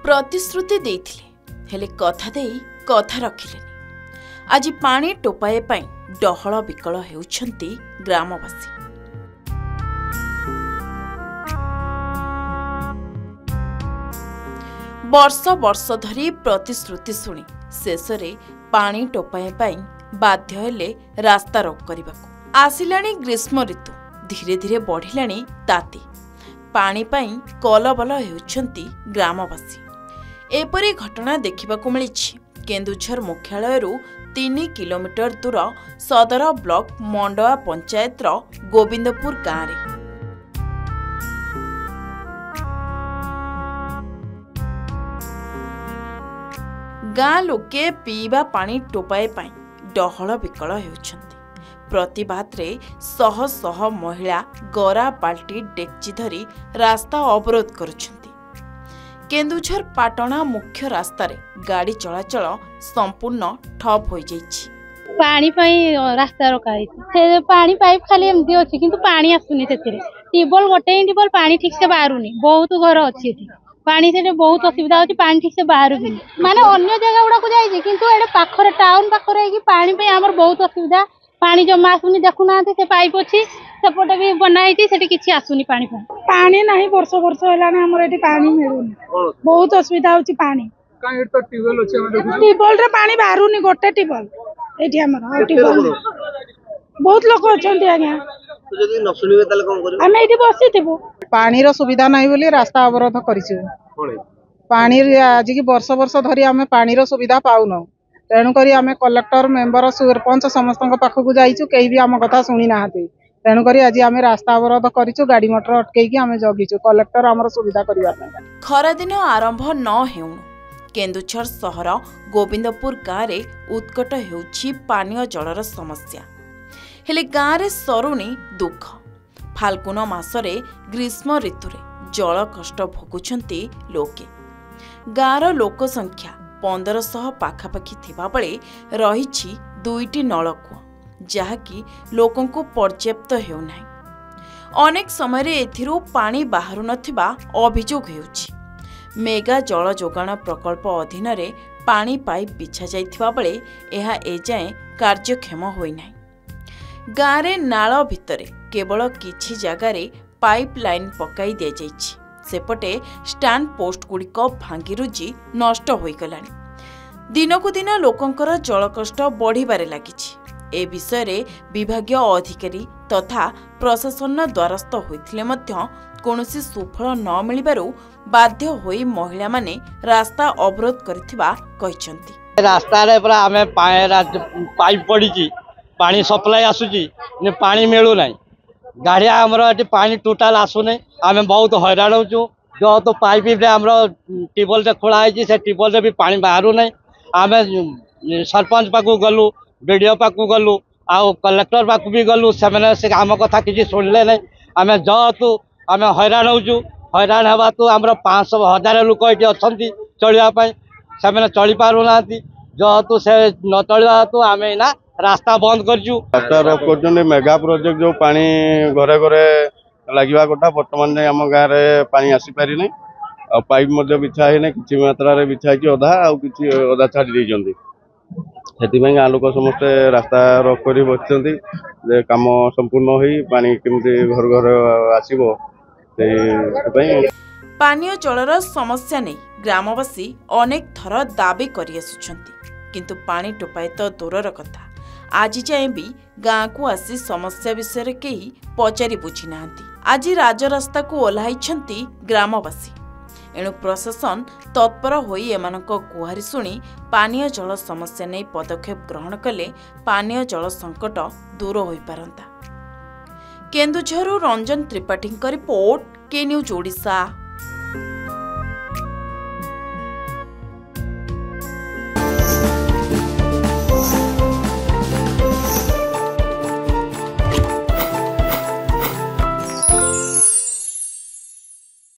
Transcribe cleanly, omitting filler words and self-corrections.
प्रतिश्रुति देइथिले हेले कथा देई कथा रखिलेनी। आज पानी टोपाए पाई डहल विकल हेउछंती ग्रामवासी। वर्ष वर्ष धरी प्रतिश्रुति शुणी शेषरे पानी टोपाए पाई बाध्य हेले रास्ता रोक करबाकू। आसिलाणी ग्रीष्म ऋतु, धीरे धीरे बढ़िलाणी ताती। पानी पाई कलबल हेउछंती ग्रामवासी। एपरी घटना देखिबाकू मिलिछि केन्दुझर मुख्यालयरू 3 किलोमीटर दूर सदर ब्लॉक मंडवा पंचायत गोविंदपुर गाँव रे। गाँ लोके पीवा पानी टोपाए पाई डहल विकल हेउछंती। प्रतिबाद रे शह शह महिला गरा बाल्टी डेक्ची धरी रास्ता अवरोध करुछंती। केन्दुझर पाटणा मुख्य रास्ता रे गाड़ी चलाचल संपूर्ण ठप हो जाइछि। पानी पाई रास्ता रोकाई से पानी पाइप खाली एमती अछि किंतु पानी आसुनी सेतिरे। टिबल गोटे टिबल पानी ठीक से बाहरुनी। बहुत घर अछि एठी पानी से बहुत असुविधा होछि। पानी ठीक से बाहरुनी माने अन्य जगह गुडा को जाइछि किंतु एडे पाखरे टाउन पाखरे कि पानी पे हमर बहुत असुविधा। पानी जमा आसुनी देखुना से पाइप अछि सेपटे भी बनाइछि सेठी किछि आसुनी। पानी नाही वर्ष वर्ष हेलाने हमर एठी पानी मिलुनी। बहुत असुविधा होछि पानी। काहे तो टिबल अछि हम देखु टिबल रे पानी बाहरुनी गोटे टिबल एठी हमर टिबल बहुत लोक अछंती आज्ञा। तो जदी न सुनिबे ताले कोन करियो हम एठी बसिथिबो। पानी रो सुविधा नाही बोली रास्ता अवरोध करिछु। पानी आज की वर्ष वर्ष धरी हमें पानी रो सुविधा पाउनो। तेणु करी हमें कलेक्टर मेंबर सरपंच समस्त पाखक जाइछु केही भी हम कथा सुनी नाहते। तेणु करी आज हमें रास्ता अवरोध करिछु। गाड़ी मोटर अटकेकी हमें जगिछु कलेक्टर हमर सुविधा करिवा। खरा दिन आरंभ न हेउनु केन्दुझर सहर गोविंदपुर गाँव रे उत्कट हेउछि पानीय जलर समस्या। हेले गाँव रे सरुनी दुख। फाल्गुन मासरे ग्रीष्म ऋतुरे जल कष्ट भोगुछंती लोके। गाँवर लोक संख्या 1500 पाखापाखि थिबा बेले रहिछि 2टी नलकूप जहाँकि लोकंकु पर्याप्त हेउनाही। अनेक समय एथिरू पानी बाहरु नथिबा अभियोग हेउछि। मेगा जल जोगाण प्रकल्प अधीन रे पानी पाइप बिछा जाइथिबा बेले एहा एजाए कार्यक्षम होई नाही। गाँव रे नाळ भितरे केवल किछि जगारे पाइप लाइन पकाई दिया जाइछि। सेपटे स्टैंड पोस्ट गुड़िक भांगी रुजी नष्ट होई गलानी। दिनकु दिन लोकंकर जल कष्ट बढ़िबारे लागिछि। ए विषय रे विभागीय अधिकारी तथा प्रशासन द्वारस्थ होइथिले मध्य कोनोसी सुफल न मिलिबारु बाध्य होई महिला माने रास्ता अवरोध करिथिबा कहिसंती। रास्ता रे पूरा हमें पाइप पड़ीची पानी सप्लाई आसुची ने पानी मिलू नाही। गाड़िया हमरो एटी पानी टोटल आसुने हमें बहुत हैरान होचु। जो तो पाइप रे हमरो टिबल रे खोला आइची से टिबल रे भी पानी बाहरु नाही। हमें सरपंच पाकू गलु बीडीओ पाकू गलु आ कलेक्टर पाकू भी गलु से आम कथा किसी शुणिले नहीं। आम जेहतु आम हैरान होचु हैरान हवा तो आम 500,000 लोक ये अच्छा चलवाई से चली पार ना जेहतु से न चलवा हेतु आम ना रास्ता बंद कर मेगा प्रोजेक्ट जो पानी घरे घरे लगे कथा बर्तमान आम गाँव में पानी आसीपारी नहीं। पाइप बिछा है कि मात्रा बिछा अधा अधा छाड़ी से गाँ लोक समस्ते रास्ता रोक कर बचते काम संपूर्ण हो पानी केमती घर घर आसो। पानीय जलर समस्या नहीं ग्रामवासी अनेक थर दाबी करि आसुछंती किंतु पानी टोपाए तो दूरर कथा आज जाए भी गाँ को आसी समस्या विषय केही पचारि बुझी नाहंती। आज राजरास्ता को ओह्लाइछंती ग्रामवासी। एणु प्रशासन तत्पर होई एमानक गुहारी शुणी पानीय जल समस्या नहीं पदक्षेप ग्रहण कले पानीय जल संकट दूर होई पारंता। केन्दुझरु रंजन त्रिपाठी रिपोर्ट, के न्यूज ओडिशा।